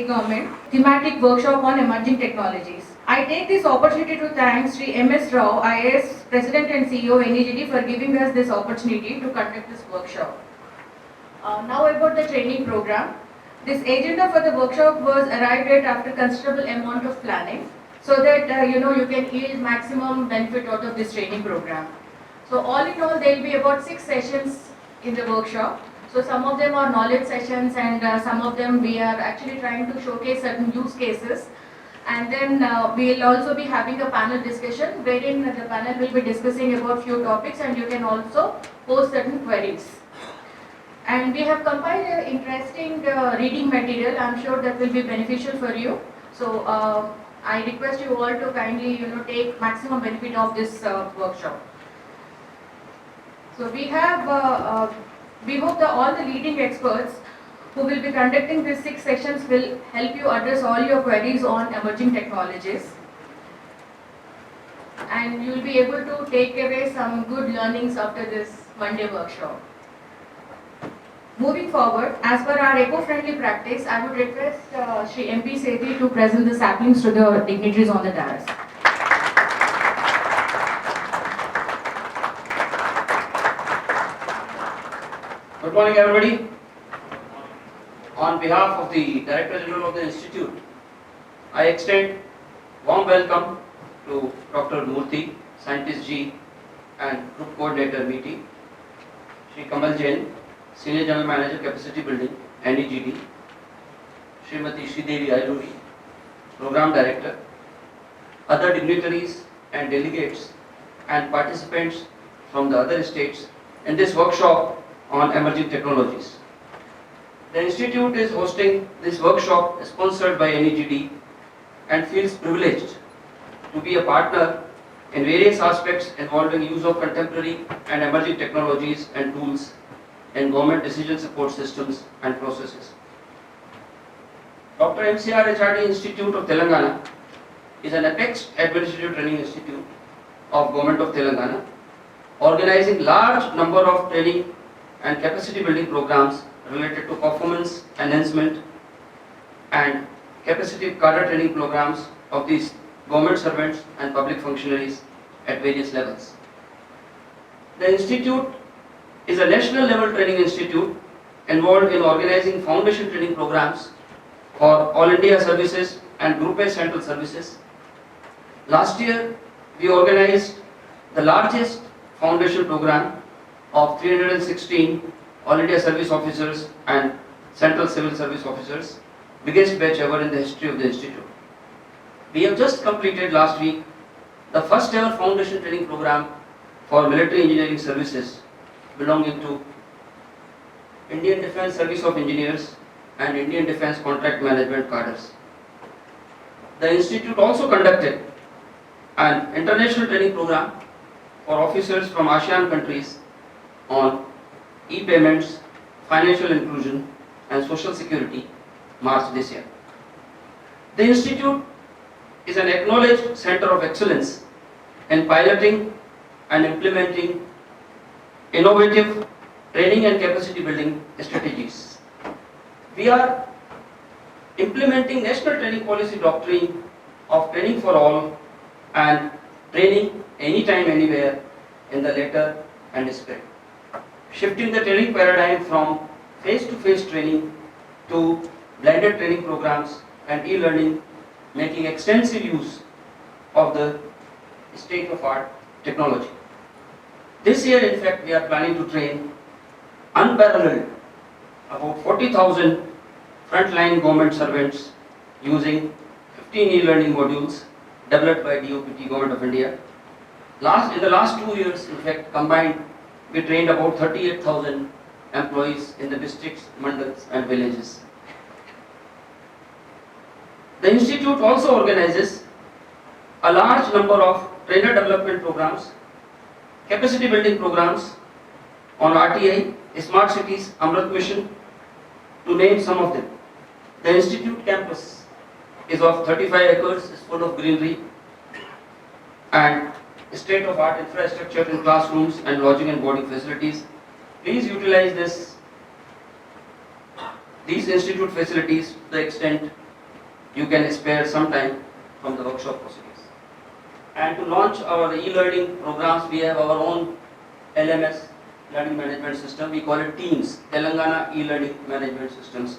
State Government thematic workshop on emerging technologies. I take this opportunity to thank Sri M.S. Rao, IAS President and CEO NEGD for giving us this opportunity to conduct this workshop. Now about the training program. This agenda for the workshop was arrived at after considerable amount of planning so that you can yield maximum benefit out of this training program. So all in all there will be about 6 sessions in the workshop. So some of them are knowledge sessions and some of them we are actually trying to showcase certain use cases. And then we will also be having a panel discussion wherein the panel will be discussing about few topics and you can also post certain queries. And we have compiled an interesting reading material. I am sure that will be beneficial for you. So I request you all to kindly take maximum benefit of this workshop. So we have, we hope that all the leading experts who will be conducting these 6 sessions will help you address all your queries on emerging technologies. And you will be able to take away some good learnings after this Monday workshop. Moving forward, as per our eco-friendly practice, I would request Shri MP Sethi to present the saplings to the dignitaries on the dais. Good morning, everybody. On behalf of the Director General of the Institute, I extend warm welcome to Dr. Murthy, Scientist G, and Group Coordinator MITI, Shri Kamal Jain, Senior General Manager Capacity Building, NEGD, Srimati Sridevi Ayuri, Program Director, other dignitaries and delegates and participants from the other states in this workshop on emerging technologies. The Institute is hosting this workshop sponsored by NEGD and feels privileged to be a partner in various aspects involving use of contemporary and emerging technologies and tools in government decision support systems and processes. Dr. MCR HRD Institute of Telangana is an apex administrative training institute of Government of Telangana, organizing large number of training and capacity building programs related to performance enhancement and capacity cadre training programs of these government servants and public functionaries at various levels. The institute is a national level training institute involved in organizing foundation training programs for All India services and Group A central services. Last year, we organized the largest foundation program of 316 All India service officers and central civil service officers, biggest batch ever in the history of the institute. We have just completed last week the first ever foundation training program for military engineering services belonging to Indian Defence Service of Engineers and Indian Defence Contract Management cadres. The institute also conducted an international training program for officers from ASEAN countries on e-payments, financial inclusion and social security, March this year. The institute is an acknowledged center of excellence in piloting and implementing innovative training and capacity building strategies. We are implementing national training policy doctrine of training for all and training anytime, anywhere in the letter and spirit. Shifting the training paradigm from face-to-face training to blended training programs and e-learning, making extensive use of the state-of-art technology. This year, in fact, we are planning to train unparalleled about 40,000 frontline government servants using 15 e-learning modules developed by DOPT, Government of India. In the last 2 years, in fact, combined, we trained about 38,000 employees in the districts, mandals and villages. The institute also organizes a large number of trainer development programs, capacity building programs on RTI, Smart Cities, Amrit Mission, to name some of them. The institute campus is of 35 acres, is full of greenery and state-of-art infrastructure in classrooms and lodging and boarding facilities. Please utilize these institute facilities to the extent you can spare some time from the workshop proceedings. And to launch our e-learning programs, we have our own LMS, Learning Management System. We call it TEAMS, Telangana E-Learning Management Systems.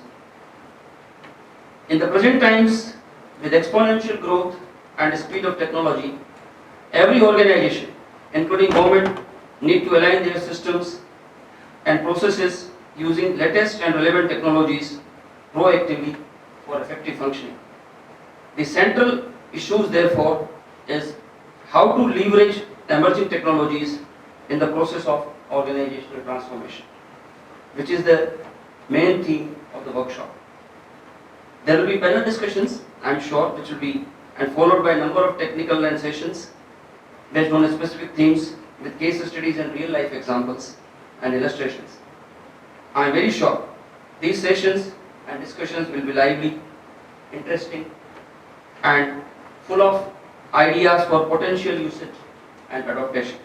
In the present times, with exponential growth and speed of technology, every organization, including government, need to align their systems and processes using latest and relevant technologies proactively for effective functioning. The central issues, therefore, is how to leverage emerging technologies in the process of organizational transformation, which is the main theme of the workshop. There will be panel discussions, I am sure, which will be and followed by a number of technical and sessions based on specific themes with case studies and real life examples and illustrations. I am very sure these sessions and discussions will be lively, interesting and full of ideas for potential usage and adaptation.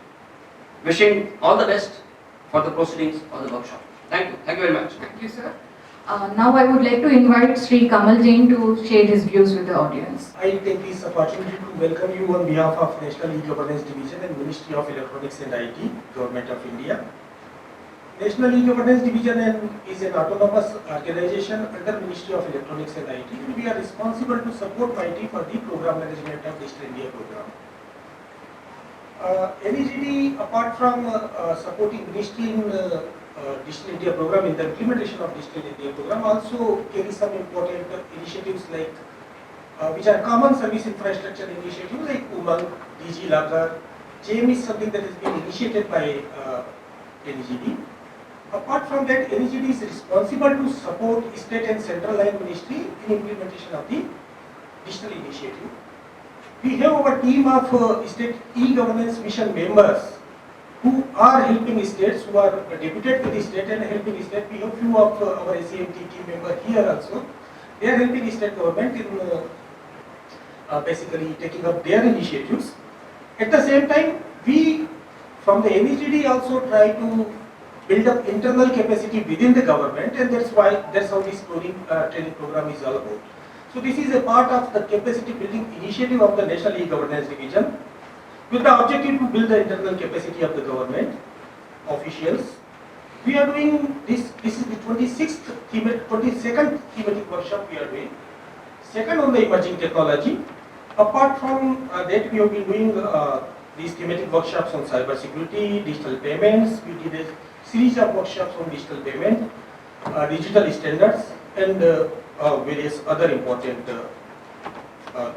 Wishing all the best for the proceedings of the workshop. Thank you. Thank you very much. Thank you, sir. Now I would like to invite Sri Kamal Jain to share his views with the audience. I take this opportunity to welcome you on behalf of National E-Governance Division and Ministry of Electronics and IT, Government of India. National E-Governance Division is an autonomous organization under Ministry of Electronics and IT, and we are responsible to support MIT for the program management of Digital India program. NEGD, apart from supporting Ministry in Digital India program, in the implementation of Digital India program, also carries some important initiatives like which are common service infrastructure initiatives like Umang, DigiLocker. JAME is something that has been initiated by NEGD. Apart from that, NEGD is responsible to support state and central line ministry in implementation of the digital initiative. We have our team of state e-governance mission members who are helping states, who are deputed to the state and helping state. We have few of our SAMT team members here also. They are helping state government in basically taking up their initiatives. At the same time, we from the NEGD also try to build up internal capacity within the government, and that's how this training program is all about. So this is a part of the capacity building initiative of the National E-Governance Division, with the objective to build the internal capacity of the government officials. We are doing this. This is the 22nd thematic workshop we are doing. Second on the emerging technology. Apart from that, we have been doing these thematic workshops on cyber security, digital payments. We did a series of workshops on digital payment, digital standards, and various other important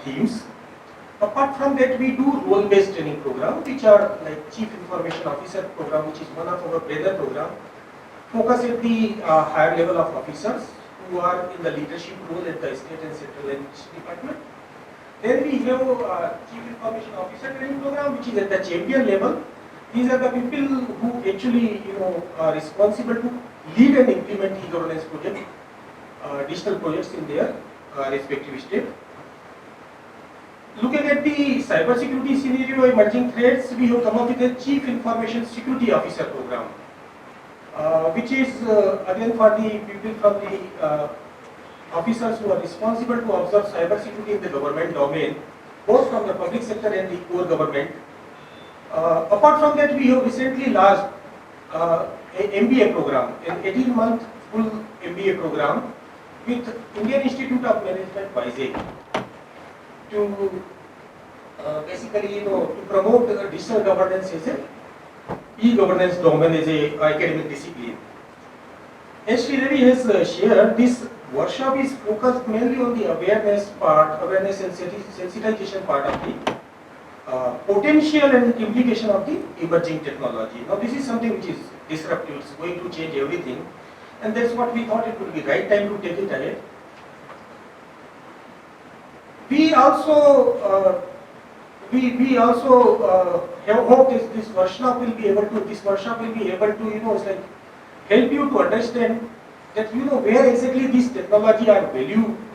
themes. Apart from that, we do role-based training program, which are like Chief Information Officer program, which is one of our brother program, focus at the higher level of officers who are in the leadership role at the state and central department. Then we have Chief Information Officer training program, which is at the champion level. These are the people who actually are responsible to lead and implement e-governance project, digital projects in their respective state. Looking at the cyber security scenario, emerging threats, we have come up with a Chief Information Security Officer program, which is again for the people from the officers who are responsible to observe cyber security in the government domain, both from the public sector and the core government. Apart from that, we have recently launched an MBA program, an 18-month full MBA program with Indian Institute of Management, Vizag, to basically to promote digital governance as a e-governance domain as a academic discipline. As Sri Ravi has shared, this workshop is focused mainly on the awareness and sensitization part of the potential and implication of the emerging technology. Now this is something which is disruptive, it's going to change everything, and that's what we thought it would be right time to take it ahead. We also have hope this workshop will be able to it's like help you to understand that where exactly this technology are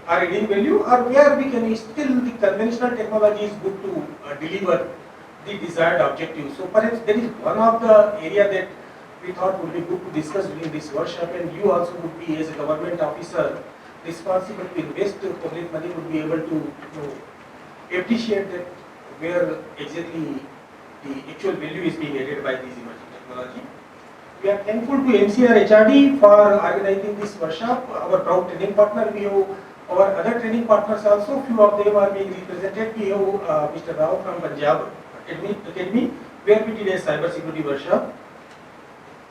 adding value, or where we can still the conventional technology is good to deliver the desired objective. So perhaps there is one of the area that we thought would be good to discuss during this workshop, and you also would be as a government officer responsible to invest public money would be able to appreciate that where exactly the actual value is being added by these emerging technology. We are thankful to MCR HRD for organizing this workshop. Our proud training partner, we have our other training partners also, few of them are being represented. We have Mr. Rao from Punjab Academy, where we did a cyber security workshop.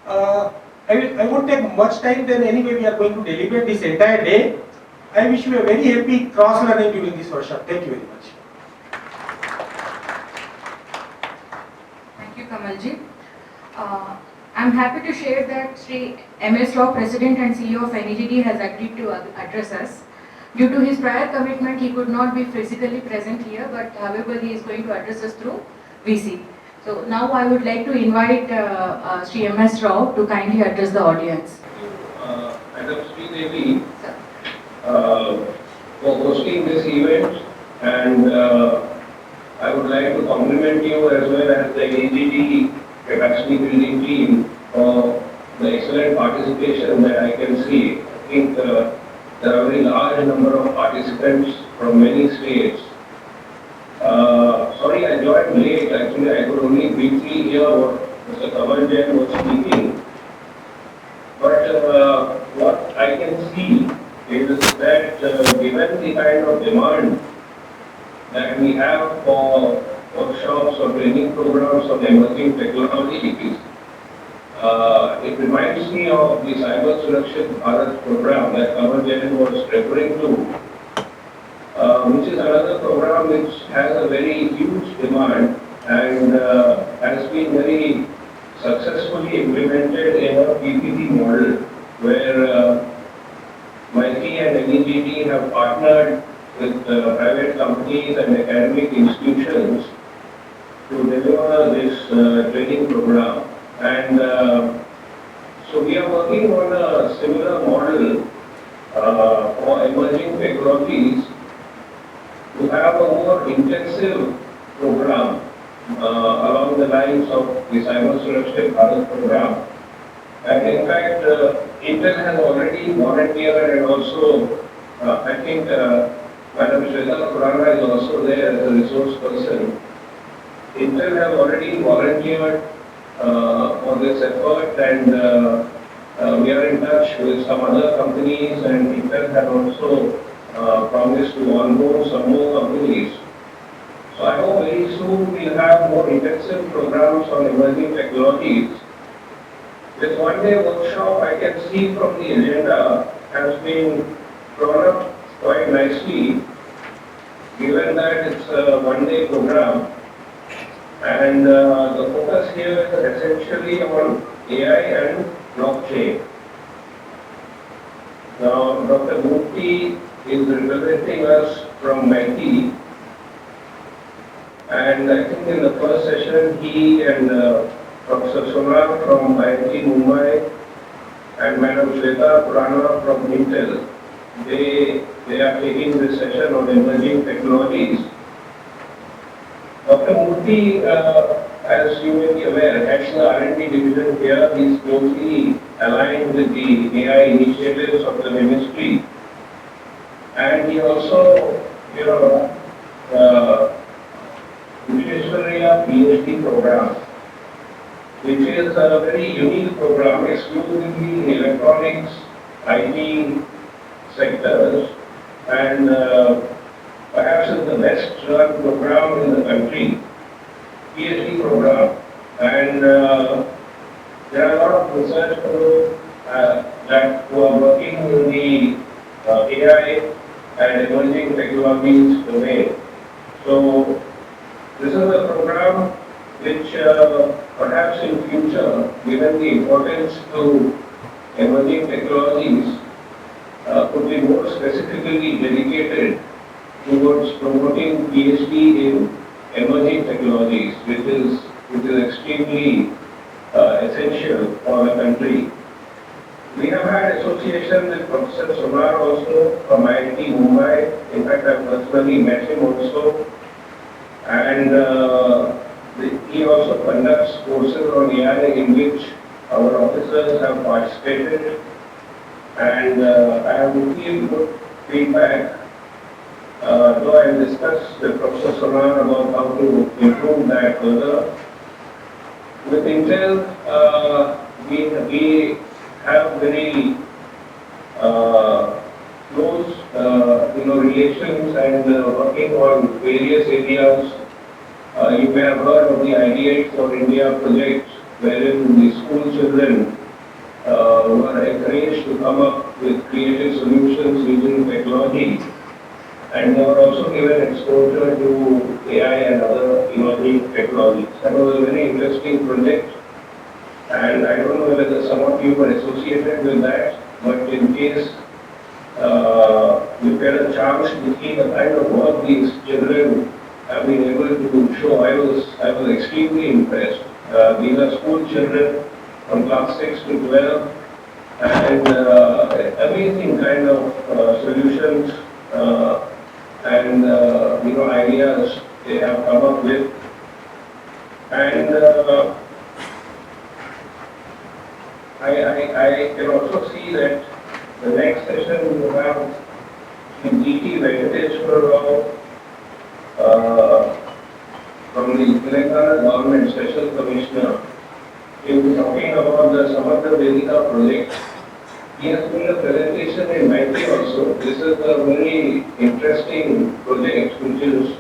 I won't take much time, then anyway we are going to deliberate this entire day. I wish you a very happy cross learning during this workshop. Thank you very much. Thank you, Kamalji. I'm happy to share that Sri MS Rao, President and CEO of NEGD, has agreed to address us. Due to his prior commitment, he could not be physically present here, but however, he is going to address us through VC. So now I would like to invite Sri MS Rao to kindly address the audience. Madam Sridevi, for hosting this event, and I would like to compliment you as well as the NEGD capacity building team for the excellent participation that I can see. I think there are a very large number of participants from many states. Sorry, I joined late. Actually, I could only briefly hear what Mr. Kamal Jain was speaking. But what I can see is that given the kind of demand that we have for workshops or training programs on emerging technologies, it reminds me of the Cyber Suraksha Bharat program that Kamal Jain was referring to, which is another program which has a very huge demand and has been very successfully implemented in a PPP model where MIT and NEGD have partnered with private companies and academic institutions to deliver this training program. And so we are working on a similar model for emerging technologies to have a more intensive program along the lines of the Cyber Suraksha Bharat program. And in fact, Intel has already volunteered, and also I think Madam Shweta Khurana is also there as a resource person. Intel has already volunteered for this effort, and we are in touch with some other companies, and Intel has also promised to onboard some more companies. So I hope very soon we'll have more intensive programs on emerging technologies. This one-day workshop, I can see from the agenda, has been drawn up quite nicely, given that it's a one-day program. And the focus here is essentially on AI and blockchain. Now, Dr. Murthy is representing us from MIT. And I think in the first session, he and Professor Sonar from IIT Mumbai and Madam Shweta Khurana from Intel, they are taking this session on emerging technologies. Dr. Murthy, as you may be aware, heads the R&D division here. He is closely aligned with the AI initiatives of the ministry. And he also, Vishwesvaraya PhD program, which is a very unique program exclusively in electronics, IT sectors, and perhaps is the best run program in the country, PhD program. And there are a lot of research fellows who are working in the AI and emerging technologies domain. So this is a program which perhaps in future, given the importance to emerging technologies, could be more specifically dedicated towards promoting PhD in emerging technologies, which is extremely essential for the country. We have had association with Professor Sonar also from IIT Mumbai. In fact, I personally met him also. And he also conducts courses on AI in which our officers have participated. and I have received good feedback. Though I discussed with Professor Sonar about how to improve that further. With Intel, we have very close, relations and working on various areas. You may have heard of the Ideate for India project, wherein the school children were encouraged to come up with creative solutions using technology, and they were also given exposure to AI and other emerging technologies. That was a very interesting project, and I don't know whether some of you were associated with that, but in case you get a chance to see the kind of work these children have been able to show, I was extremely impressed. These are school children from class 6 to 12, and amazing kind of solutions and ideas they have come up with. And I can also see that the next session will have G.T. Venkateswara Rao from the Telangana Government Special Commissioner. He will be talking about the Samartha Vedika project. He has made a presentation in Maithili also. This is a very interesting project which is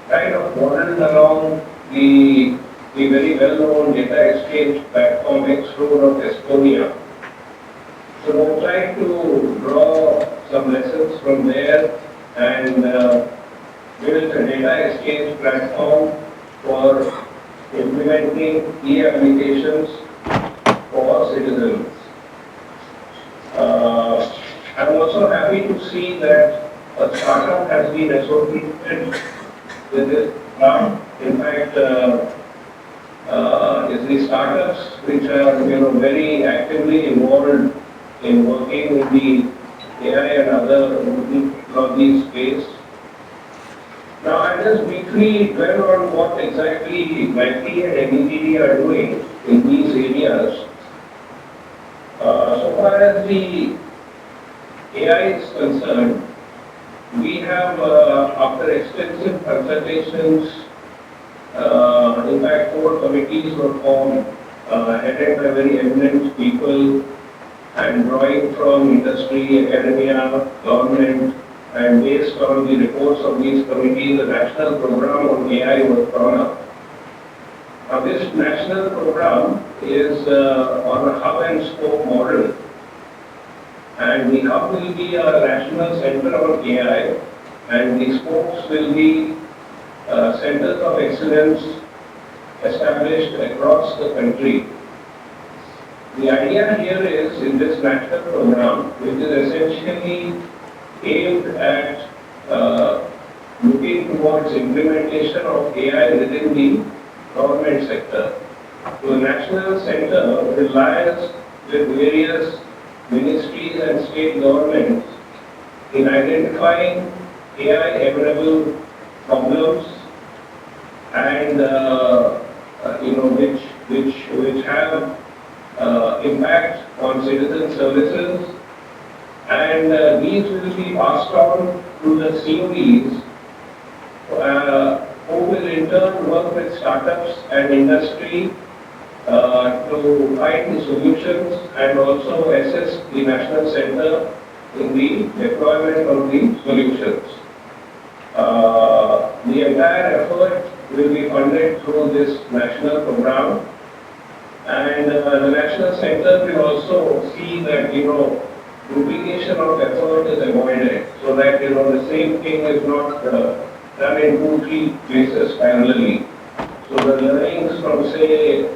kind of modeled along the very well-known data exchange platform X-Road of Estonia. So we'll try to draw some lessons from there and build a data exchange platform for implementing e-applications for citizens. I'm also happy to see that a startup has been associated with this plan. In fact, it's the startups which are very actively involved in working with the AI and other technology space. Now I'll just briefly dwell on what exactly MIT and NETD are doing in these areas. So far as the AI is concerned, we have, after extensive consultations, in fact 4 committees were formed, headed by very eminent people and drawing from industry, academia, government, and based on the reports of these committees, the national program on AI was drawn up. Now this national program is on a hub and spoke model, and the hub will be a national center on AI, and the spokes will be centers of excellence established across the country. The idea here is, in this national program, which is essentially aimed at looking towards implementation of AI within the government sector. So the national center will liaise with various ministries and state governments in identifying AI-amenable problems and which have impact on citizen services, and these will be passed on to the COEs, who will in turn work with startups and industry to find the solutions and also assist the national center in the deployment of the solutions. The entire effort will be funded through this national program, and the national center will also see that duplication of effort is avoided, so that the same thing is not done in 2-3 places parallelly. So the learnings from say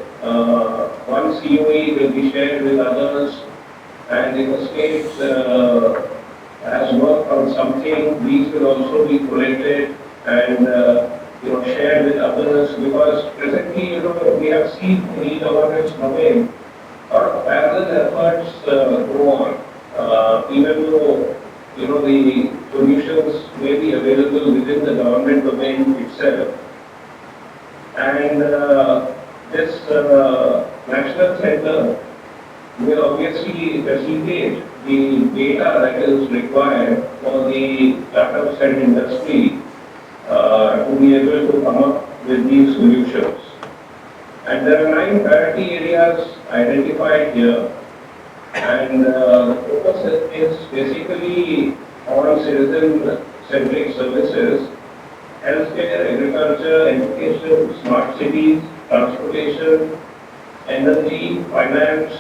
one COE will be shared with others, and if a state has worked on something, these will also be collected and shared with others, because presently we have seen in e-governance domain a lot of parallel efforts go on, even though the solutions may be available within the government domain itself. And this national center will obviously facilitate the data that is required for the startups and industry to be able to come up with these solutions. And there are 9 priority areas identified here. And the focus is basically on citizen-centric services, healthcare, agriculture, education, smart cities, transportation, energy, finance,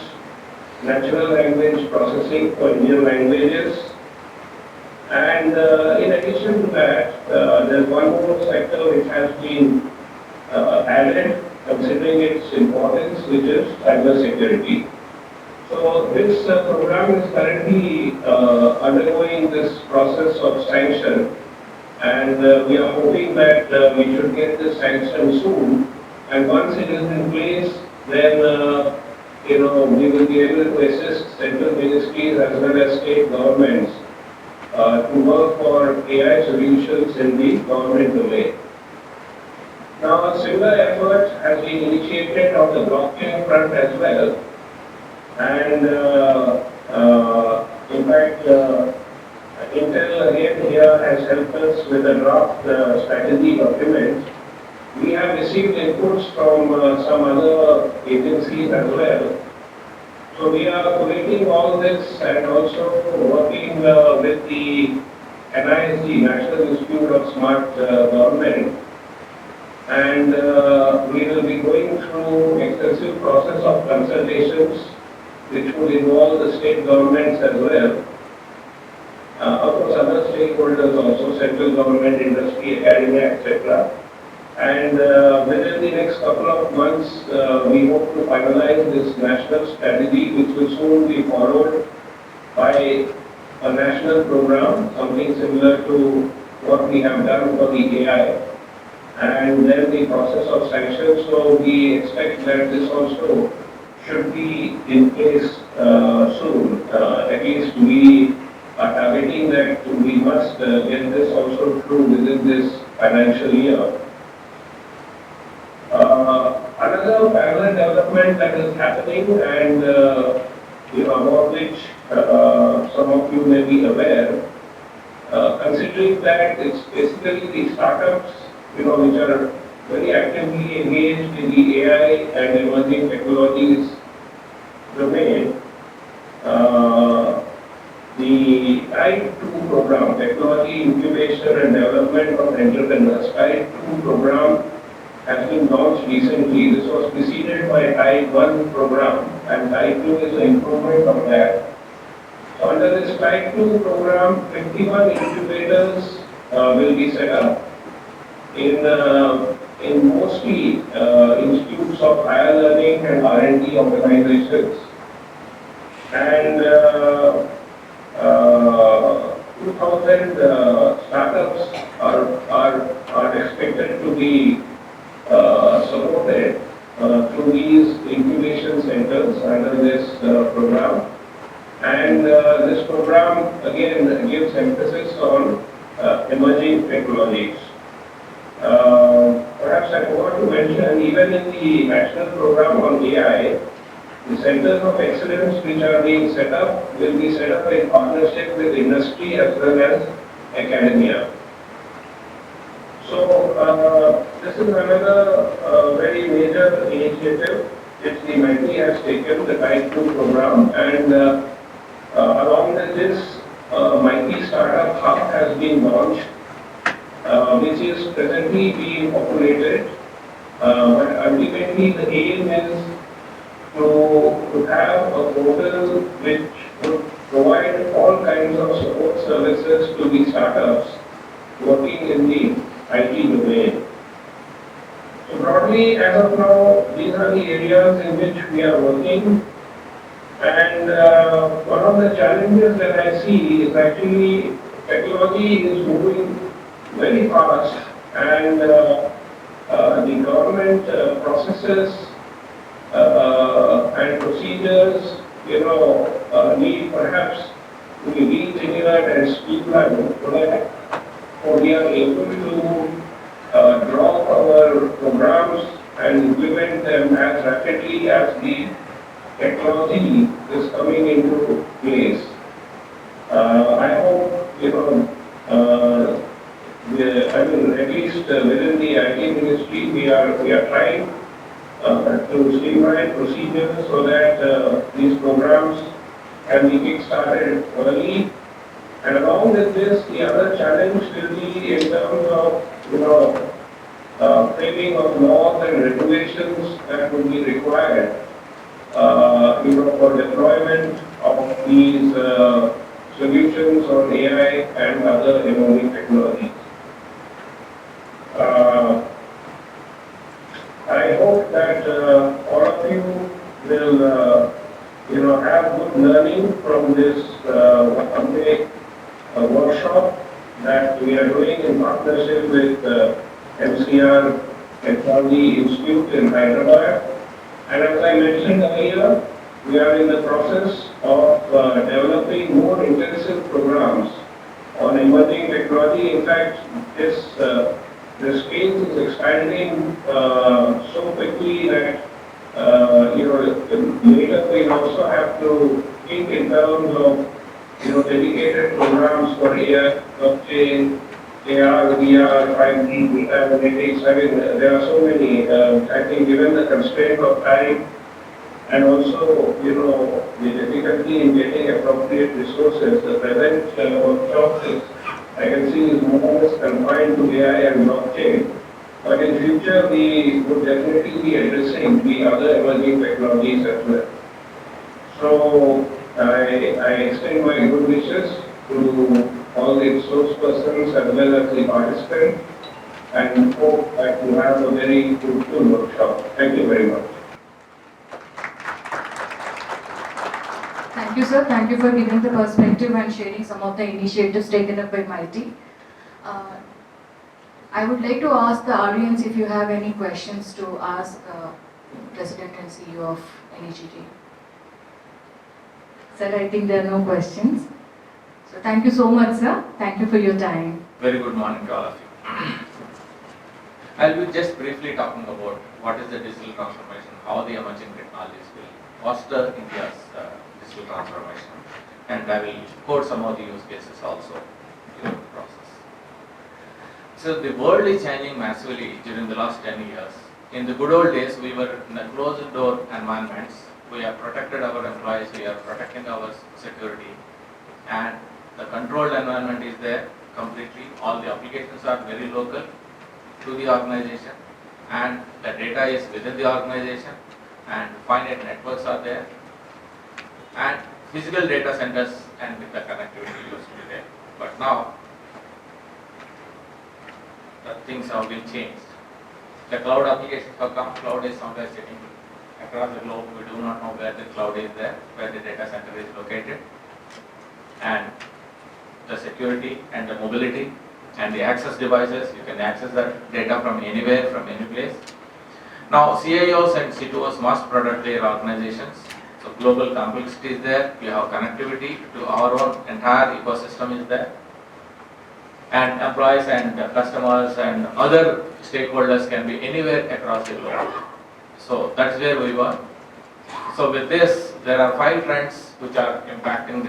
natural language processing for Indian languages. And in addition to that, there's one more sector which has been added considering its importance, which is cyber security. So this program is currently undergoing this process of sanction, and we are hoping that we should get this sanction soon. And once it is in place, then we will be able to assist central ministries as well as state governments to work for AI solutions in the government domain. Now, a similar effort has been initiated on the blockchain front as well. And in fact, Intel again here has helped us with a draft strategy document. We have received inputs from some other agencies as well. So we are collating all this and also working with the NISG, National Institute of Smart Government. And we will be going through extensive process of consultations which would involve the state governments as well. Of course, other stakeholders also, central government, industry, academia, etc. And within the next couple of months, we hope to finalize this national strategy, which will soon be followed by a national program, something similar to what we have done for the AI. And then the process of sanctions, so we expect that this also should be in place soon. At least we are targeting that we must get this also through within this financial year. Another parallel development that is happening and about which some of you may be aware, considering that it's basically the startups which are very actively engaged in the AI and emerging technologies domain. The Type 2 program, Technology Incubation and Development of Entrepreneurs, Type 2 program has been launched recently. This was preceded by Type 1 program, and Type 2 is an improvement of that. So under this Type 2 program, 51 incubators will be set up in mostly institutes of higher learning and R&D organizations. And 2,000 startups are expected to be supported through these incubation centers under this program. And this program again gives emphasis on emerging technologies. Perhaps I forgot to mention, even in the national program on AI, the centers of excellence which are being set up will be set up in partnership with industry as well as academia. So this is another very major initiative which the MIT has taken, the Type 2 program, and along with this, MIT Startup Hub has been launched, which is presently being populated, but ultimately the aim is to have a portal which would provide all kinds of support services to the startups working in the IT domain. So broadly, as of now, these are the areas in which we are working. And one of the challenges that I see is actually technology is moving very fast, and the government processes and procedures, need perhaps to be re-engineered and streamlined so that we are able to draw our programs and implement them as rapidly as the technology is coming into place. we are trying to streamline procedures so that these programs can be kick-started early. And along with this, the other challenge will be in terms of, framing of laws and regulations that would be required, for deployment of these solutions on AI and other emerging technologies. I hope that all of you will, have good learning from this one-day workshop that we are doing in partnership with MCR Technology Institute in Hyderabad. And as I mentioned earlier, we are in the process of developing more intensive programs on emerging technology. In fact, the space is expanding so quickly that later we also have to think in terms of dedicated programs for AI, blockchain, AR, VR, 5G, data analytics. I mean, there are so many. I think given the constraint of time and also, the difficulty in getting appropriate resources, the present workshop is, I can see, is more or less confined to AI and blockchain. But in future, we would definitely be addressing the other emerging technologies as well. So I extend my good wishes to all the resource persons as well as the participants, and hope that you have a very fruitful workshop. Thank you very much. Thank you, sir. Thank you for giving the perspective and sharing some of the initiatives taken up by MIT. I would like to ask the audience if you have any questions to ask President and CEO of NEGT. Sir, I think there are no questions. So thank you so much, sir. Thank you for your time. Very good morning to all of you. I'll be just briefly talking about what is the digital transformation, how the emerging technologies will foster India's digital transformation, and I will quote some of the use cases also during the process. So the world is changing massively during the last 10 years. In the good old days, we were in a closed door environments. We have protected our employees, we are protecting our security, and the controlled environment is there completely. All the applications are very local to the organization, and the data is within the organization, and finite networks are there, and physical data centers and with the connectivity used to be there. But now, the things have been changed. The cloud applications have come. Cloud is somewhere sitting across the globe. We do not know where the cloud is there, where the data center is located, and the security and the mobility and the access devices. You can access that data from anywhere, from any place. Now, CIOs and CTOs must protect their organizations. So global complexity is there. We have connectivity to our own entire ecosystem is there. And employees and customers and other stakeholders can be anywhere across the globe. So that's where we were. So with this, there are 5 trends which are impacting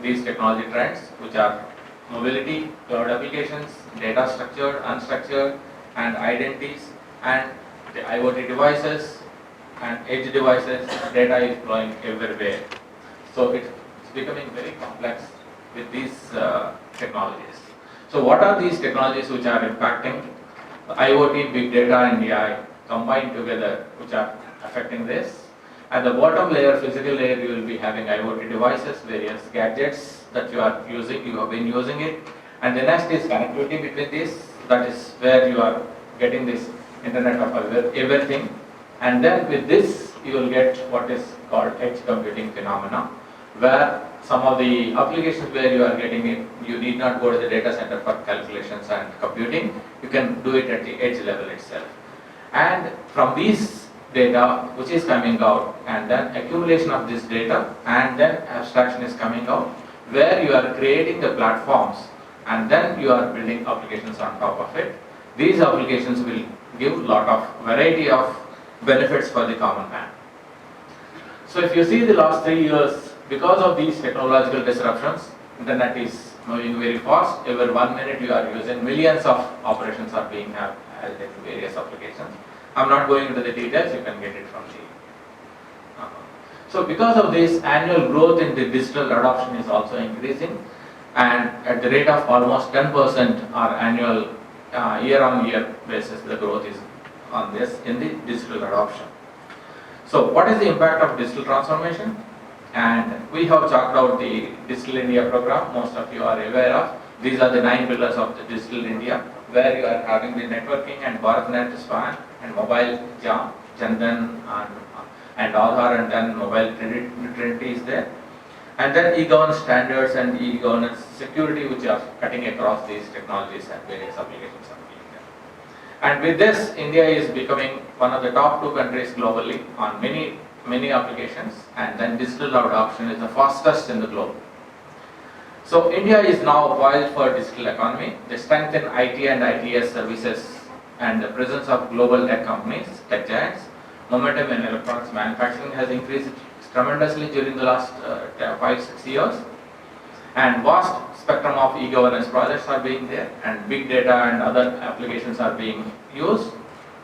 these technology trends, which are mobility, cloud applications, data structured, unstructured, and identities, and the IoT devices and edge devices. Data is flowing everywhere. So it's becoming very complex with these technologies. So what are these technologies which are impacting? IoT, big data, and AI combined together, which are affecting this. At the bottom layer, physical layer, you will be having IoT devices, various gadgets that you are using, you have been using it. And the next is connectivity between these. That is where you are getting this Internet of everything. And then with this, you will get what is called edge computing phenomena, where some of the applications where you are getting it, you need not go to the data center for calculations and computing. You can do it at the edge level itself. And from these data which is coming out, and then accumulation of this data, and then abstraction is coming out, where you are creating the platforms, and then you are building applications on top of it. These applications will give a lot of variety of benefits for the common man. So if you see the last 3 years, because of these technological disruptions, Internet is moving very fast. Every 1 minute you are using millions of operations are being held in various applications. I'm not going into the details, you can get it from the. So because of this, annual growth in the digital adoption is also increasing, and at the rate of almost 10% our annual year-on-year basis, the growth is on this in the digital adoption. So what is the impact of digital transformation? And we have chalked out the Digital India program, most of you are aware of. These are the 9 pillars of the Digital India, where you are having the networking and BharatNet SWAN and mobile JAM, Jandan and Aadhaar, and then mobile Trinity is there. And then e-governance standards and e-governance security, which are cutting across these technologies and various applications are being there. And with this, India is becoming one of the top 2 countries globally on many applications, and then digital adoption is the fastest in the globe. So India is now poised for digital economy. They strengthen IT and ITS services and the presence of global tech companies, tech giants. Momentum in electronics manufacturing has increased tremendously during the last 5-6 years, and vast spectrum of e-governance projects are being there, and big data and other applications are being used,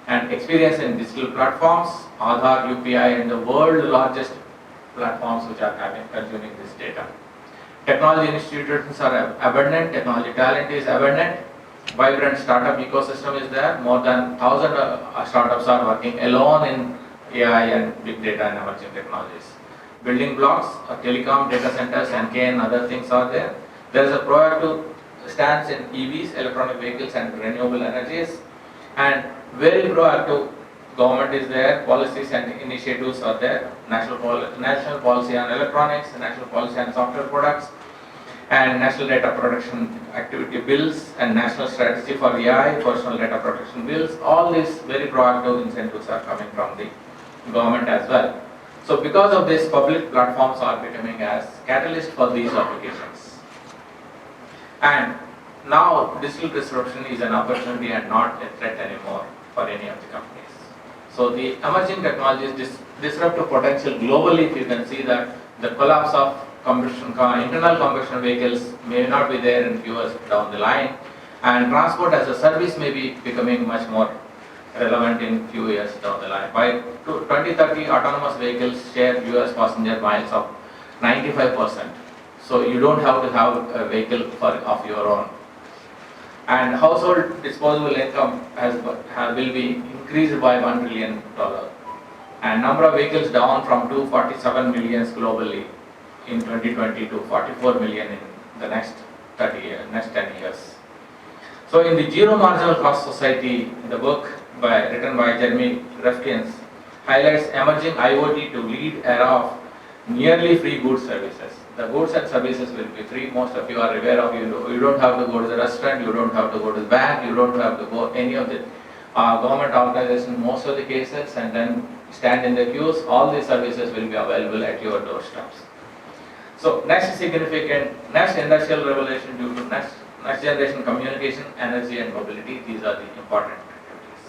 and experience in digital platforms, Aadhaar, UPI, and the world largest platforms which are consuming this data. Technology institutions are abundant, technology talent is abundant, vibrant startup ecosystem is there, more than 1,000 startups are working alone in AI and big data and emerging technologies. Building blocks, telecom, data centers, NK and other things are there. There is a proactive stance in EVs, electronic vehicles and renewable energies, and very proactive government is there, policies and initiatives are there, national policy on electronics, national policy on software products, and national data protection activity bills, and national strategy for AI, personal data protection bills. All these very proactive incentives are coming from the government as well. So because of this, public platforms are becoming as catalyst for these applications. And now digital disruption is an opportunity and not a threat anymore for any of the companies. So the emerging technologies disrupt the potential globally. If you can see that the collapse of internal combustion vehicles may not be there in few years down the line, and transport as a service may be becoming much more relevant in few years down the line. By 2030, autonomous vehicles share US passenger miles of 95%. So you don't have to have a vehicle of your own. And household disposable income will be increased by $1 trillion. And number of vehicles down from 247 million globally in 2020 to 44 million in the next 10 years. So in the Zero Marginal Cost Society, the book written by Jeremy Rifkin highlights emerging IoT to lead era of nearly free goods services. The goods and services will be free. Most of you are aware of. You don't have to go to the restaurant, you don't have to go to the bank, you don't have to go any of the government organizations, most of the cases, and then stand in the queues. All these services will be available at your doorsteps. So next industrial revolution due to next generation communication, energy and mobility, these are the important activities.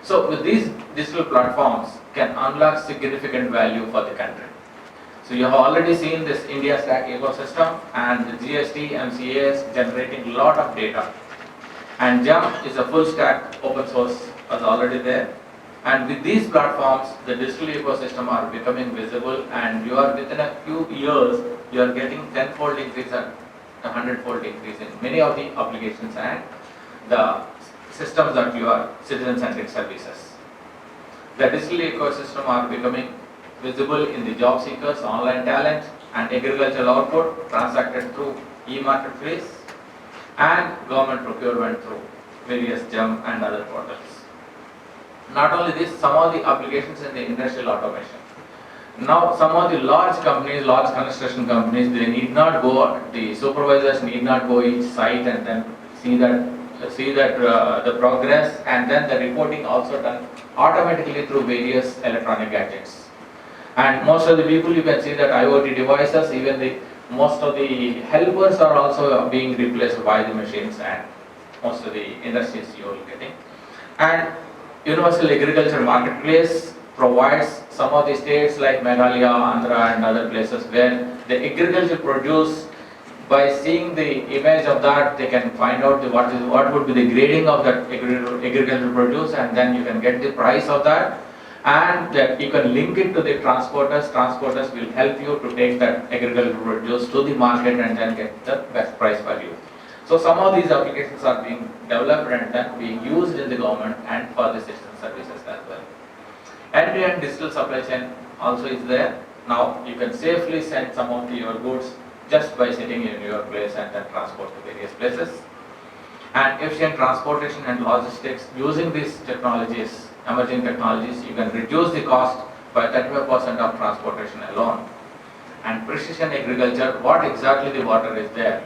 So with these digital platforms can unlock significant value for the country. So you have already seen this India Stack ecosystem, and the GST, MCA is generating a lot of data. And JAM is a full stack open source is already there. And with these platforms, the digital ecosystem are becoming visible, and you are within a few years, you are getting 10-fold increase and 100-fold increase in many of the applications and the systems that you are citizen-centric services. The digital ecosystem are becoming visible in the job seekers, online talent, and agricultural output transacted through e-marketplace and government procurement through various GEM and other portals. Not only this, some of the applications in the industrial automation. Now, some of the large companies, large construction companies, they need not go, the supervisors need not go each site and then see that the progress, and then the reporting also done automatically through various electronic gadgets. And most of the people, you can see that IoT devices, even most of the helpers are also being replaced by the machines, and most of the industries you are getting. And Universal Agriculture Marketplace provides some of the states like Meghalaya, Andhra and other places where the agriculture produce By seeing the image of that, they can find out what would be the grading of that agricultural produce, and then you can get the price of that, and that you can link it to the transporters. Transporters will help you to take that agricultural produce to the market and then get the best price value. So some of these applications are being developed and then being used in the government and for the citizen services as well. End-to-end digital supply chain also is there. Now you can safely send some of your goods just by sitting in your place and then transport to various places. And efficient transportation and logistics using these technologies, emerging technologies, you can reduce the cost by 35% of transportation alone. And precision agriculture, what exactly the water is there.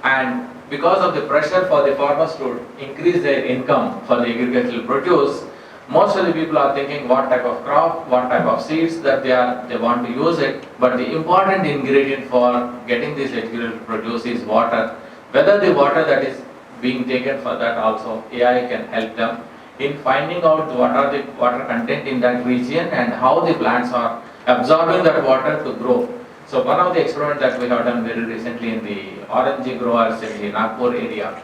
And because of the pressure for the farmers to increase their income for the agricultural produce, most of the people are thinking what type of crop, what type of seeds that they want to use it. But the important ingredient for getting this agricultural produce is water. Whether the water that is being taken for that also, AI can help them in finding out what are the water content in that region and how the plants are absorbing that water to grow. So one of the experiments that we have done very recently in the orange growers in the Nagpur area,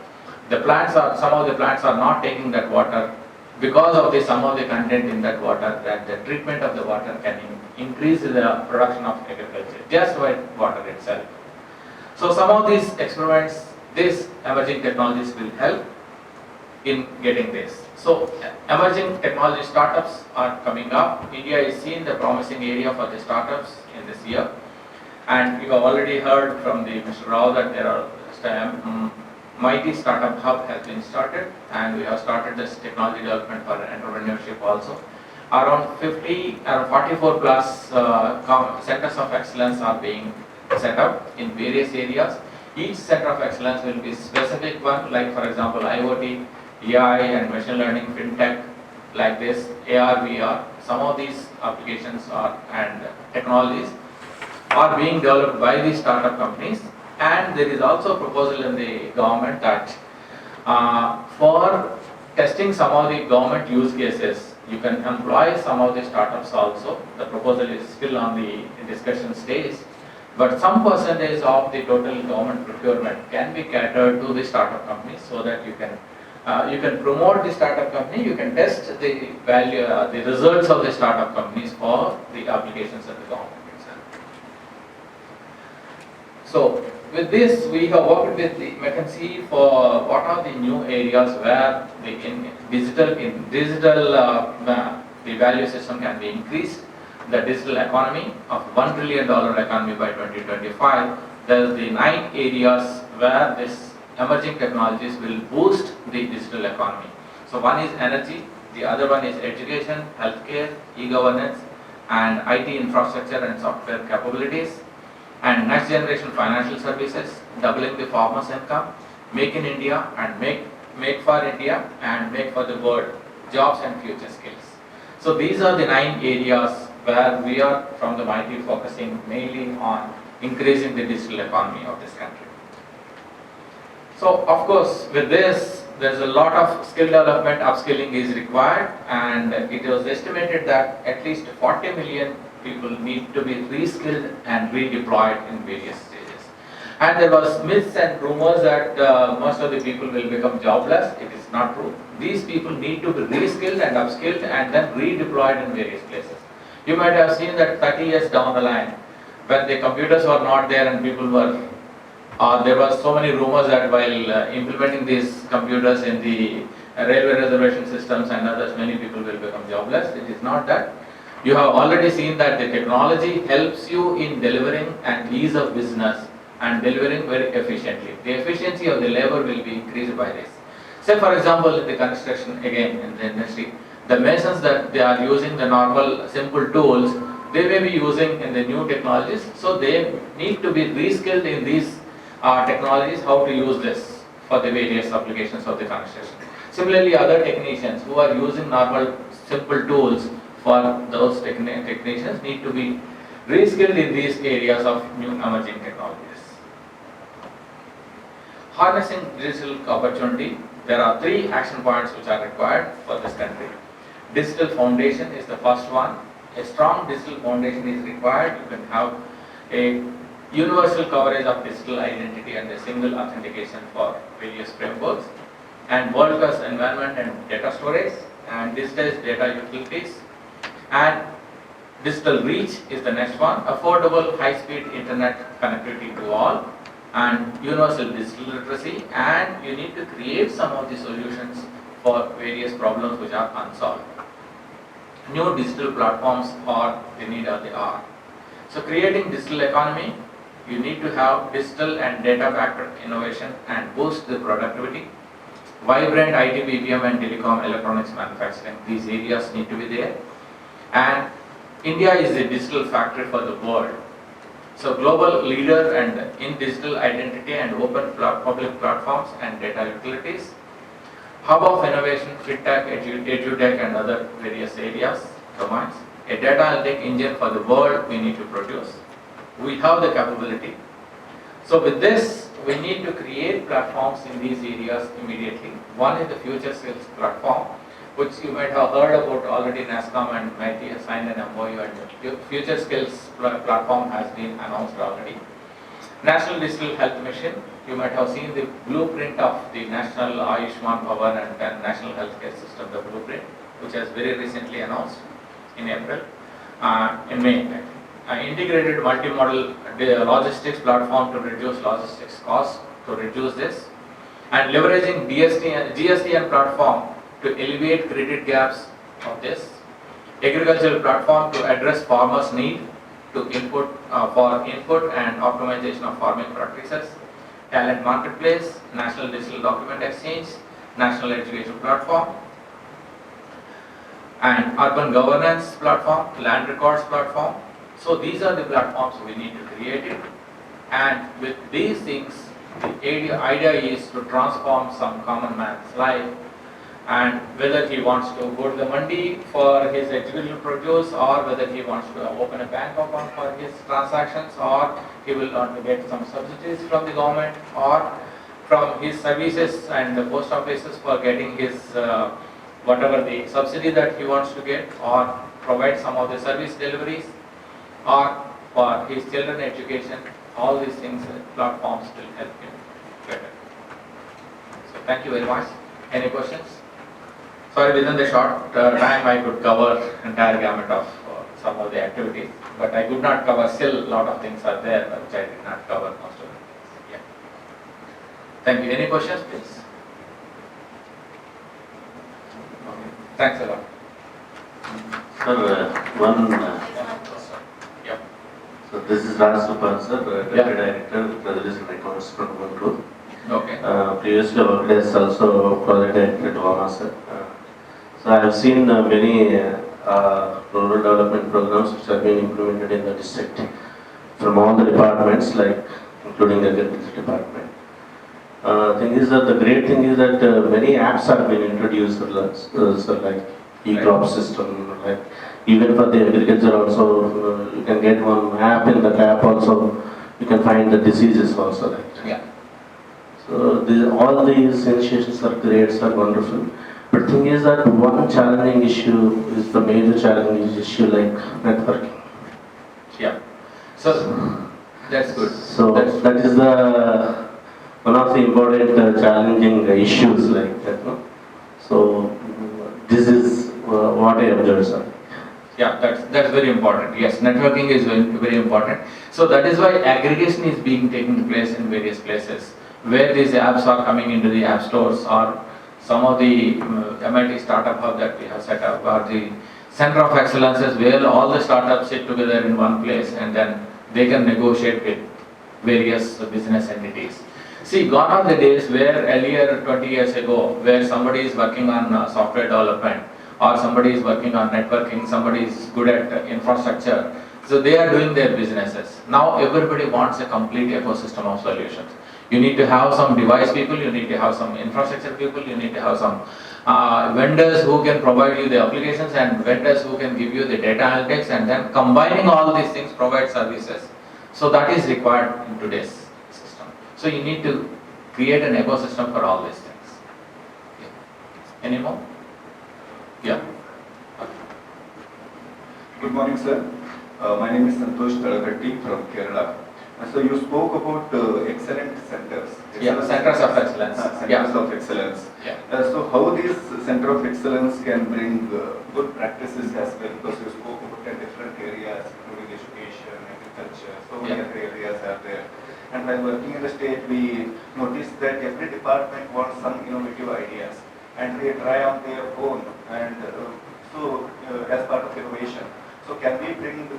some of the plants are not taking that water because of some of the content in that water, that the treatment of the water can increase the production of agriculture just by water itself. So some of these experiments, these emerging technologies will help in getting this. So emerging technology startups are coming up. India is seen the promising area for the startups in this year. And you have already heard from the Mr. Rao that there are Mighty Startup Hub has been started, and we have started this technology development for entrepreneurship also. Around 44 plus centers of excellence are being set up in various areas. Each center of excellence will be specific one, like for example IoT, AI and machine learning, fintech, like this, AR, VR. Some of these applications and technologies are being developed by the startup companies. And there is also a proposal in the government that for testing some of the government use cases, you can employ some of the startups also. The proposal is still on the discussion stage, but some percentage of the total government procurement can be catered to the startup companies, so that you can promote the startup company, you can test the value, the results of the startup companies for the applications of the government itself. So with this, we have worked with the McKinsey for what are the new areas where the the value system can be increased. The digital economy of $1 trillion economy by 2025. There is the 9 areas where this emerging technologies will boost the digital economy. So one is energy, the other one is education, healthcare, e-governance, and IT infrastructure and software capabilities. And next generation financial services, doubling the farmers' income, make in India and make for India and make for the world, jobs and future skills. So these are the 9 areas where we are from the Mighty focusing mainly on increasing the digital economy of this country. So of course with this, there's a lot of skill development, upskilling is required, and it was estimated that at least 40 million people need to be reskilled and redeployed in various stages. And there was myths and rumors that most of the people will become jobless. It is not true. These people need to be reskilled and upskilled and then redeployed in various places. You might have seen that 30 years down the line, when the computers were not there and people were, there was so many rumors that while implementing these computers in the railway reservation systems and others, many people will become jobless. It is not that. You have already seen that the technology helps you in delivering and ease of business and delivering very efficiently. The efficiency of the labor will be increased by this. Say for example in the construction, again in the industry, the masons that they are using the normal simple tools, they may be using in the new technologies, so they need to be reskilled in these technologies, how to use this for the various applications of the construction. Similarly, other technicians who are using normal simple tools, for those technicians need to be reskilled in these areas of new emerging technologies. Harnessing digital opportunity, there are 3 action points which are required for this country. Digital foundation is the first one. A strong digital foundation is required. You can have a universal coverage of digital identity and a single authentication for various frameworks, and world-class environment and data storage, and digitized data utilities, and digital reach is the next one, affordable high-speed internet connectivity to all, and universal digital literacy, and you need to create some of the solutions for various problems which are unsolved. New digital platforms are the need of the hour. So creating digital economy, you need to have digital and data-backed innovation and boost the productivity. Vibrant IT, BPM and telecom electronics manufacturing, these areas need to be there. And India is a digital factory for the world. So global leader and in digital identity and open public platforms and data utilities. Hub of innovation, FinTech, EduTech and other various areas, domains. A data analytic engine for the world we need to produce. We have the capability. So with this, we need to create platforms in these areas immediately. One is the Future Skills platform, which you might have heard about already. NASSCOM and MIT have signed an MOU, and the Future Skills platform has been announced already. National Digital Health Mission, you might have seen the blueprint of the National Ayushman Bhavan and National Healthcare System, the blueprint, which has very recently announced in April, in May. Integrated multimodal logistics platform to reduce logistics costs, to reduce this, and leveraging GSTN platform to alleviate credit gaps of this. Agricultural platform to address farmers' need to input and optimization of farming practices. Talent marketplace, National Digital Document Exchange, National Education platform, and urban governance platform, land records platform. So these are the platforms we need to create it. And with these things, the idea is to transform some common man's life, and whether he wants to go to the mandi for his agricultural produce, or whether he wants to open a bank account for his transactions, or he will want to get some subsidies from the government, or from his services and the post offices for getting his whatever the subsidy that he wants to get, or provide some of the service deliveries, or for his children education. All these things, platforms will help him better. So thank you very much. Any questions? Sorry, within the short time I could cover entire gamut of some of the activities, but I could not cover. Still a lot of things are there which I did not cover most of it. Yeah. Thank you. Any questions, please? Okay. Thanks a lot. Sir, Yeah. so this is Raj Supan, sir, Deputy Yeah. Director, Resolution Accounts from Guntur. Okay. Previously worked as also Project Director at Vama, sir. So I have seen many rural development programs which have been implemented in the district from all the departments, like including the agriculture department. Thing is that the great thing is that many apps have been introduced, so like e-crop system, like even for the agriculture also, you can get one app. In that app also you can find the diseases also, like. Yeah. So all these initiatives are great, are wonderful. But thing is that one challenging issue is the major challenging issue, like networking. Yeah. So that's good. So That's- that is the one of the important challenging issues, like that. No? So this is what I observed, sir. Yeah, that's very important. Yes, networking is very important. So that is why aggregation is being taken place in various places, where these apps are coming into the app stores, or some of the MIT startup hub that we have set up, or the center of excellences where all the startups sit together in one place, and then they can negotiate with various business entities. See, gone are the days where earlier 20 years ago, where somebody is working on software development, or somebody is working on networking, somebody is good at infrastructure. So they are doing their businesses. Now everybody wants a complete ecosystem of solutions. You need to have some device people, you need to have some infrastructure people, you need to have some vendors who can provide you the applications, and vendors who can give you the data analytics, and then combining all these things provide services. So that is required in today's system. So you need to create an ecosystem for all these things. Yeah. Any more? Yeah. Good morning, sir. My name is Santosh Talagatti from Kerala. So you spoke about excellent centers. Yeah, centers of excellence. Centers of excellence. Yeah. So how these center of excellence can bring good practices as well? Because you spoke about the different areas, including education, agriculture, so many Yeah. other areas are there. And while working in the state, we noticed that every department wants some innovative ideas, and they try on their own. And as part of innovation, so can we bring the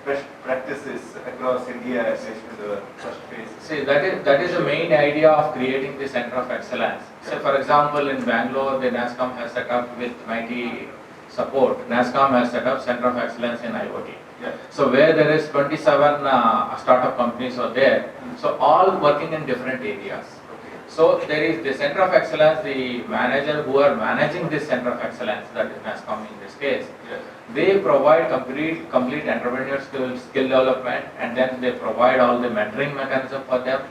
best practices across India as in the first phase? See, that is the main idea of creating the center of excellence. So, for example, in Bangalore, the NASCOM has set up with mighty support. NASCOM has set up center of excellence in IoT. Yeah. So, where there is 27 startup companies are there, so all working in different areas. Okay. So, there is the center of excellence, the manager who are managing this center of excellence, that is NASCOM in this case. Yeah. They provide complete entrepreneur skill development, and then they provide all the mentoring mechanism for them.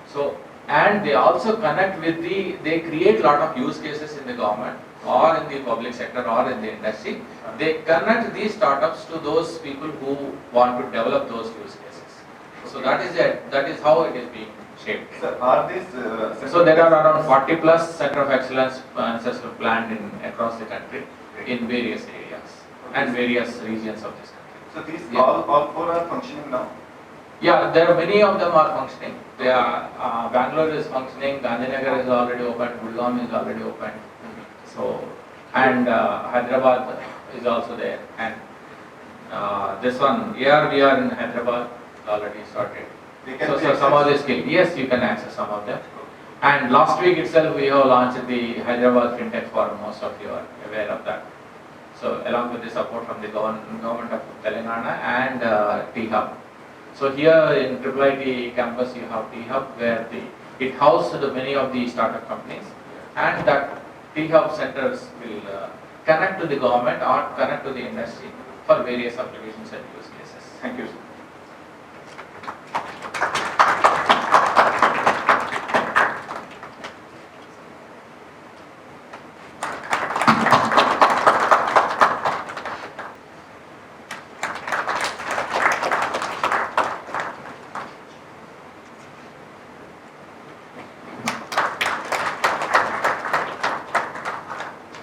So, and they also connect with they create lot of use cases in the government or in the public sector or in the industry. They connect these startups to those people who want to develop those use cases. So that is it. That is how it is being shaped. So are these So there are around 40 plus center of excellence planned across the country in various areas and various regions of this country. So these Yeah. all four are functioning now? Yeah, there are many of them are functioning. They are Bangalore is functioning, Gandhinagar is already open, Gurgaon is already open. So and Hyderabad is also there, and this one here we are in Hyderabad already started. They can So, be so some of accessed. the skill, yes, you can access some of them. And last week itself we have launched the Hyderabad FinTech Forum. Most of you are aware of that. So along with the support from the government of Telangana and T-Hub. So here in IIIT campus you have T-Hub where it houses many of the startup companies, and that T-Hub centers will connect to the government or connect to the industry for various applications and use cases. Thank you, sir.